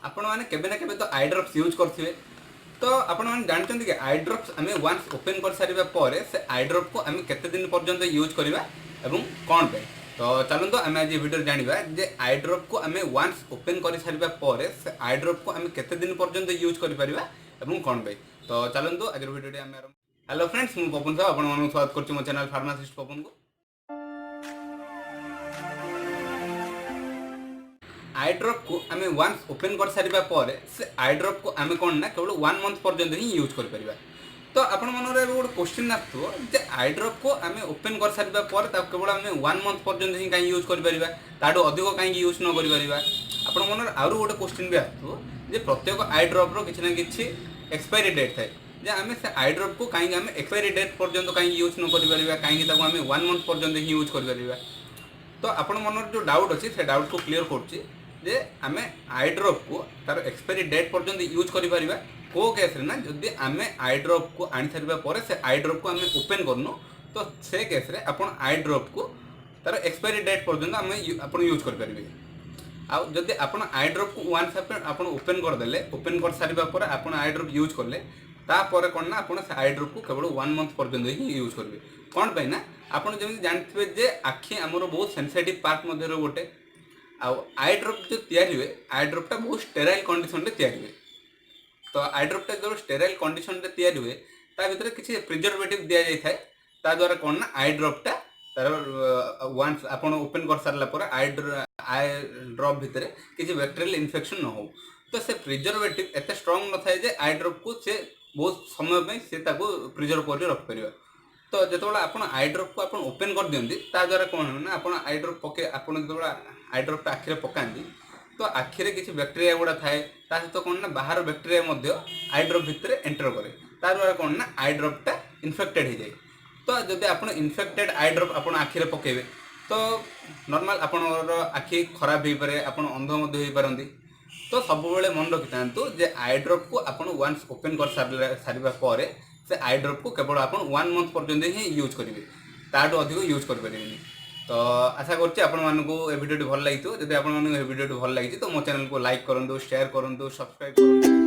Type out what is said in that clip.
आपण मैंने केबे ना केबे तो आई ड्रॉप्स यूज करथिबे। तो आपण मैंने जानते कि आई ड्रॉप्स आम वन्स ओपन कर सारिबा परे से आई ड्रॉप को आम केते दिन पर्यंत यूज करबा एवं कोन पे। तो चलतो आम आज वीडियो जानिबा जे आई ड्रॉप को आम वन्स ओपन कर सारिबा परे से आई ड्रॉप को आम केते दिन पर्यंत यूज कर परिबा एवं कोन पे। तो चलतो आज वीडियो आम हेलो फ्रेंड्स मु पवन साहब आपण मानक स्वागत करछु मो चैनल फार्मासिस्ट पवन को। आई ड्रॉप को आम वन्स ओपन कर सारिबा परे से आई ड्रॉप को आम कौन ना केवल 1 मंथ पर्यंत ही यूज कर परिबा। तो आपण मनरे गोटे क्वेश्चन आसो जे आई ड्रॉप को आम ओपन कर सारिबा परे ता केवल आम 1 मंथ पर्यंत ही काई यूज कर परिबा ताडो अधिक काई यूज न कर परिबा। आपण मनरे आरो गोटे क्वेश्चन भी आसो जे प्रत्येक आई ड्रॉप रो किछि ना किछि एक्सपायरी डेट थाए जे आम से आई ड्रॉप को काई आम एक्सपायरी डेट पर्यंत काई यूज न कर परिबा काई ताको आम 1 मंथ पर्यंत ही यूज कर परिबा। तो आपण मनर जो डाउट अछि से डाउट को क्लियर करछि जे आम आई ड्रॉप को तार एक्सपायरी डेट पर्यंत यूज कर पारिबा को केस रे ना जदि आम आई ड्रॉप को आनि सारिबा परे से आई ड्रॉप को आम ओपन करनु तो से केस रे आपण आई ड्रॉप को तार एक्सपायरी डेट पर्यंत आम आपण यूज कर पारिबे। आ जदि आपण आई ड्रॉप को वन्स आपण ओपन कर देले ओपन कर सारिबा परे आपण आई ड्रॉप यूज करले ता परे कोन ना आपण से आई ड्रॉप को केवल 1 मंथ पर्यंत ही यूज करबे। कोन पे ना आपण जेमि जानथिबे जे आखि हमरो बहुत सेंसिटिव पार्ट मध्ये रो गोटे आई ड्रॉप जो तैयारी हुए आई ड्रॉपटा बहुत स्टेराइल कंडीशन रे तैयारी हुए। तो आई ड्रॉपटा जो स्टेराइल कंडीशन रे तैयारी हुए ता भीतर किसी प्रिजर्वेटिव दिया जाय थाए ता द्वारा कोन ना आई ड्रॉपटा तार वन्स आपण ओपन कर सारला पर आई ड्रॉप भीतर किसी बैक्टीरियल इन्फेक्शन न हो। तो से प्रिजर्वेटिव एते स्ट्रांग न थाए जे आई ड्रॉप को से बहुत समय में से ताको प्रिजर्व कर रख परिबा। तो जो आप आई ड्रॉप को आप ओपन कर दियंती ता द्वारा कौन ना आप आई ड्रॉप पके आप जो आई ड्रॉप आखिरे पकाती तो आखिरे किसी बैक्टेरिया गुड़ा थाए ता सहित कौन ना बाहर बैक्टेरिया आई ड्रॉप भितर एंटर करे ता द्वारा कौन ना आई ड्रॉपटा इन्फेक्टेड हो जाए। तो जब आप इन्फेक्टेड आई ड्रॉप आप आखिरे पकेबे तो नॉर्मल आपणर आखि खराब हो पारे आप अंध हो पारती। तो सब मन रखि था जे आई ड्रॉप को आप वन्स ओपन कर सारिबा परे से आई ड्रॉप को केवल आप 1 मंथ पर्यंत ही यूज करेंगे ताठू अधिक यूज करें। तो आशा करछि आपण मानकु ए वीडियो भल लगी जदि आपण मानकु ए वीडियो भल लगी तो मो चैनल को लाइक करंतु शेयर करंतु सब्सक्राइब करंतु।